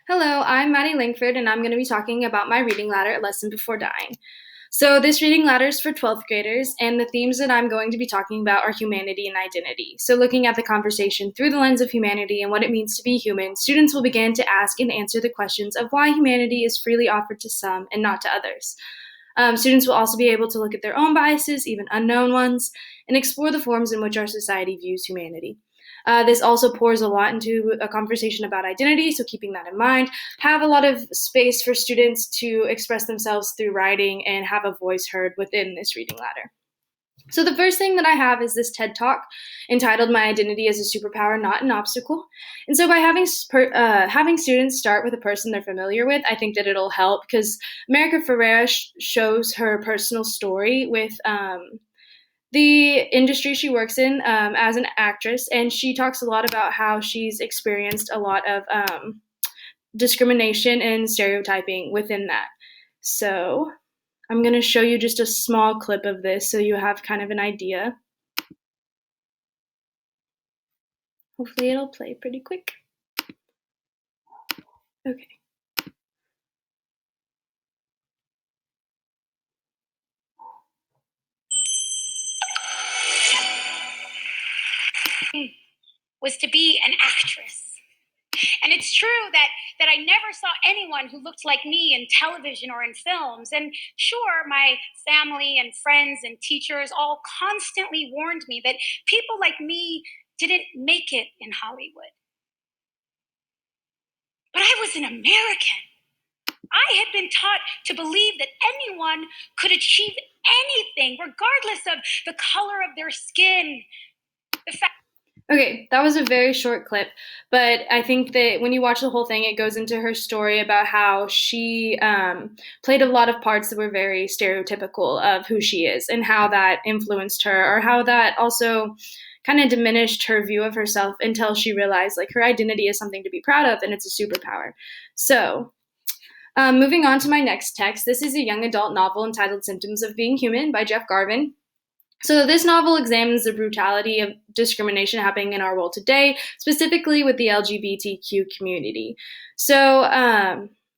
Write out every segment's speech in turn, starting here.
Hello, I'm Maddie Langford, and I'm going to be talking about my reading ladder lesson before dying. So, this reading ladder is for 12th graders, and the themes that I'm going to be talking about are humanity and identity. So, looking at the conversation through the lens of humanity and what it means to be human, students will begin to ask and answer the questions of why humanity is freely offered to some and not to others. Students will also be able to look at their own biases, even unknown ones, and explore the forms in which our society views humanity. This also pours a lot into a conversation about identity, so keeping that in mind, have a lot of space for students to express themselves through writing and have a voice heard within this reading ladder. So, the first thing that I have is this TED Talk entitled My Identity as a Superpower, Not an Obstacle. And so, by having students start with a person they're familiar with, I think that it'll help because America Ferrera shows her personal story with the industry she works in as an actress, and she talks a lot about how she's experienced a lot of discrimination and stereotyping within that. So I'm going to show you just a small clip of this so you have kind of an idea. Hopefully, it'll play pretty quick. Okay. Was to be an actress. And it's true that I never saw anyone who looked like me in television or in films. And sure, my family and friends and teachers all constantly warned me that people like me didn't make it in Hollywood. But I was an American. I had been taught to believe that anyone could achieve anything, regardless of the color of their skin. Okay, that was a very short clip, but I think that when you watch the whole thing, it goes into her story about how she played a lot of parts that were very stereotypical of who she is and how that influenced her, or how that also kind of diminished her view of herself until she realized like her identity is something to be proud of and it's a superpower. So, moving on to my next text, this is a young adult novel entitled Symptoms of Being Human by Jeff Garvin. So, this novel examines the brutality of discrimination happening in our world today, specifically with the LGBTQ community. So,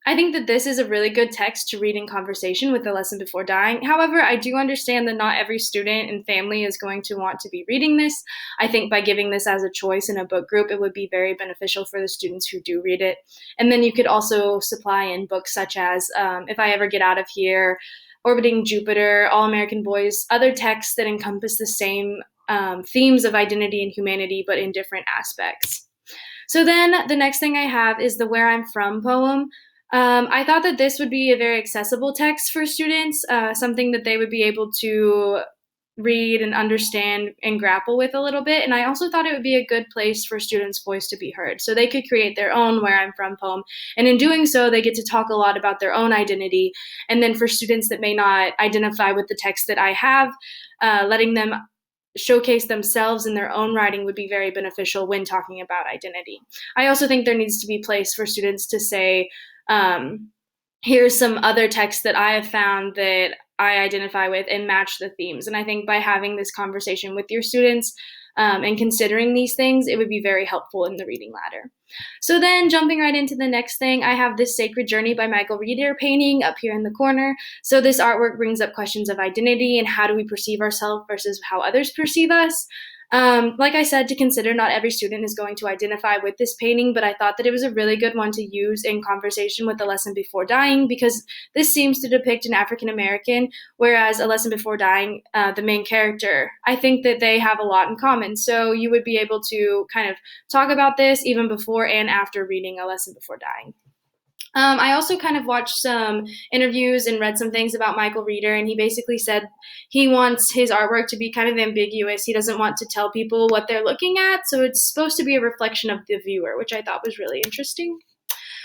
I think that this is a really good text to read in conversation with the lesson before dying. However, I do understand that not every student and family is going to want to be reading this. I think by giving this as a choice in a book group, it would be very beneficial for the students who do read it. And then you could also supply in books such as If I Ever Get Out of Here, Orbiting Jupiter, All American Boys, other texts that encompass the same themes of identity and humanity, but in different aspects. So then the next thing I have is the Where I'm From poem. I thought that this would be a very accessible text for students, something that they would be able to read and understand and grapple with a little bit. And I also thought it would be a good place for students' voice to be heard. So they could create their own Where I'm From poem. And in doing so, they get to talk a lot about their own identity. And then for students that may not identify with the text that I have, letting them showcase themselves in their own writing would be very beneficial when talking about identity. I also think there needs to be place for students to say, here's some other texts that I have found that I identify with and match the themes. And I think by having this conversation with your students and considering these things, it would be very helpful in the reading ladder. So then, jumping right into the next thing, I have this Sacred Journey by Michael Reeder painting up here in the corner. So this artwork brings up questions of identity and how do we perceive ourselves versus how others perceive us. Like I said, to consider, not every student is going to identify with this painting, but I thought that it was a really good one to use in conversation with The Lesson Before Dying because this seems to depict an African American, whereas A Lesson Before Dying, the main character, I think that they have a lot in common. So you would be able to kind of talk about this even before and after reading A Lesson Before Dying. I also kind of watched some interviews and read some things about Michael Reeder, and he basically said he wants his artwork to be kind of ambiguous. He doesn't want to tell people what they're looking at, so it's supposed to be a reflection of the viewer, which I thought was really interesting.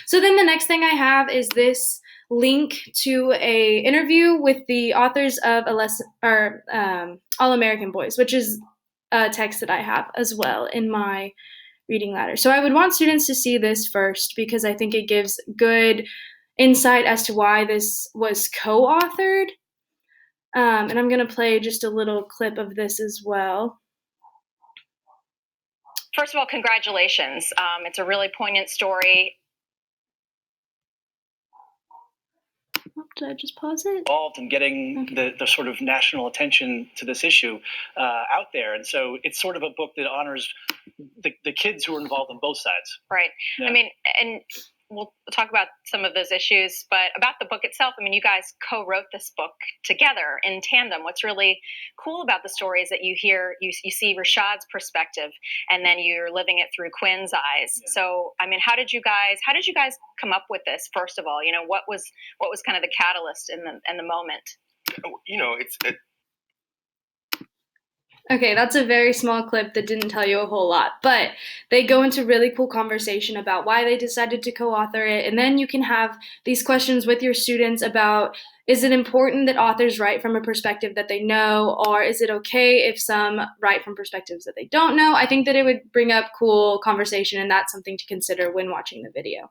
So then the next thing I have is this link to a interview with the authors of All American Boys, which is a text that I have as well in my reading ladder. So I would want students to see this first because I think it gives good insight as to why this was co-authored. And I'm going to play just a little clip of this as well. First of all, congratulations. It's a really poignant story. Did I just pause it? Involved in getting the sort of national attention to this issue out there. And so it's sort of a book that honors the kids who are involved on both sides. Right. Yeah. I mean, and we'll talk about some of those issues, but about the book itself, I mean, you guys co-wrote this book together in tandem. What's really cool about the story is that you see Rashad's perspective, and then you're living it through Quinn's eyes. Yeah. So, I mean, how did you guys come up with this? First of all, you know, what was kind of the catalyst in the moment? You know, Okay, that's a very small clip that didn't tell you a whole lot, but they go into really cool conversation about why they decided to co-author it, and then you can have these questions with your students about, is it important that authors write from a perspective that they know, or is it okay if some write from perspectives that they don't know? I think that it would bring up cool conversation, and that's something to consider when watching the video.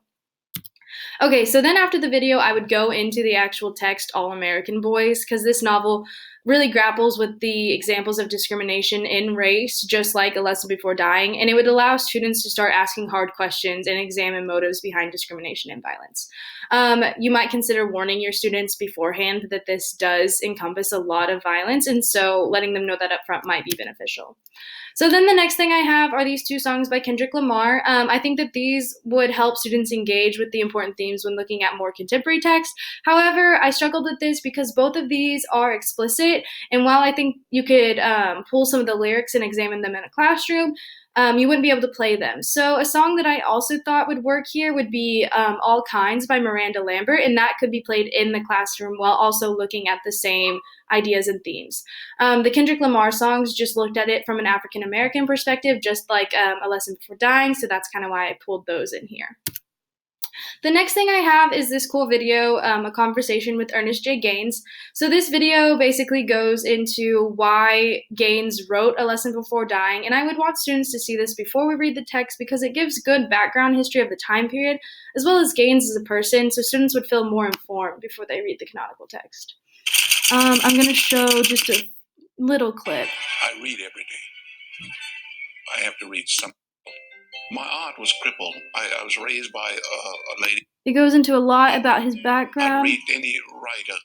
Okay, so then after the video, I would go into the actual text, All American Boys, because this novel really grapples with the examples of discrimination in race, just like A Lesson Before Dying, and it would allow students to start asking hard questions and examine motives behind discrimination and violence. You might consider warning your students beforehand that this does encompass a lot of violence, and so letting them know that up front might be beneficial. So then the next thing I have are these two songs by Kendrick Lamar. I think that these would help students engage with the important themes when looking at more contemporary text. However, I struggled with this because both of these are explicit, and while I think you could pull some of the lyrics and examine them in a classroom, you wouldn't be able to play them. So a song that I also thought would work here would be All Kinds by Miranda Lambert, and that could be played in the classroom while also looking at the same ideas and themes. The Kendrick Lamar songs just looked at it from an African American perspective, just like A Lesson Before Dying, so that's kind of why I pulled those in here. The next thing I have is this cool video, a conversation with Ernest J. Gaines. So this video basically goes into why Gaines wrote A Lesson Before Dying, and I would want students to see this before we read the text because it gives good background history of the time period, as well as Gaines as a person, so students would feel more informed before they read the canonical text. I'm going to show just a little clip. I read every day. I have to read something. My aunt was crippled. I was raised by a lady. It goes into a lot about his background. I read any writer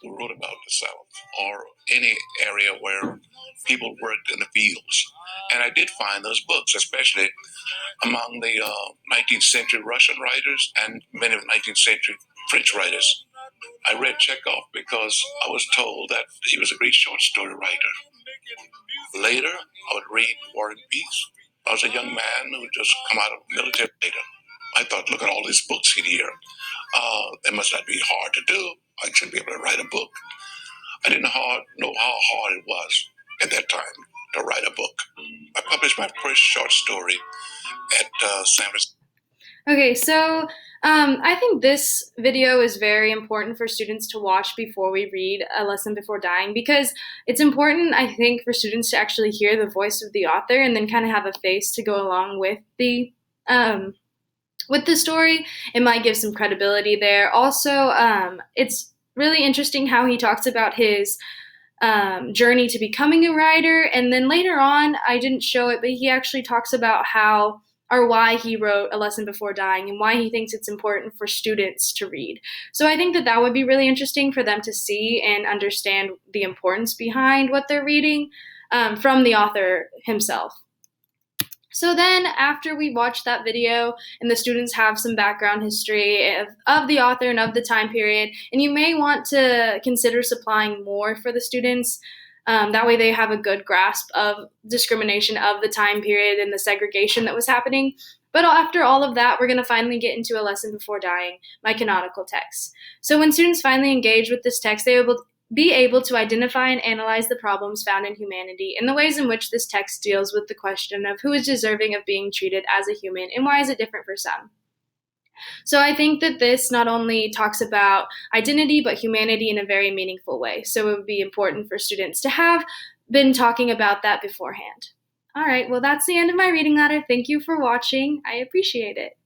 who wrote about the South or any area where people worked in the fields. And I did find those books, especially among the 19th century Russian writers and many of the 19th century French writers. I read Chekhov because I was told that he was a great short story writer. Later, I would read War and Peace. I was a young man who had just come out of military later. I thought, look at all these books in here. It must not be hard to do. I should be able to write a book. I didn't know how hard it was at that time to write a book. I published my first short story at San Francisco. Okay, so I think this video is very important for students to watch before we read A Lesson Before Dying because it's important, I think, for students to actually hear the voice of the author and then kind of have a face to go along with the story. It might give some credibility there. Also, it's really interesting how he talks about his journey to becoming a writer, and then later on, I didn't show it, but he actually talks about how or why he wrote A Lesson Before Dying and why he thinks it's important for students to read. So I think that that would be really interesting for them to see and understand the importance behind what they're reading from the author himself. So then after we watch that video and the students have some background history of the author and of the time period, and you may want to consider supplying more for the students. That way they have a good grasp of discrimination of the time period and the segregation that was happening. But after all of that, we're going to finally get into A Lesson Before Dying, my canonical text. So when students finally engage with this text, they will be able to identify and analyze the problems found in humanity and the ways in which this text deals with the question of who is deserving of being treated as a human and why is it different for some. So I think that this not only talks about identity, but humanity in a very meaningful way. So it would be important for students to have been talking about that beforehand. All right, well, that's the end of my reading ladder. Thank you for watching. I appreciate it.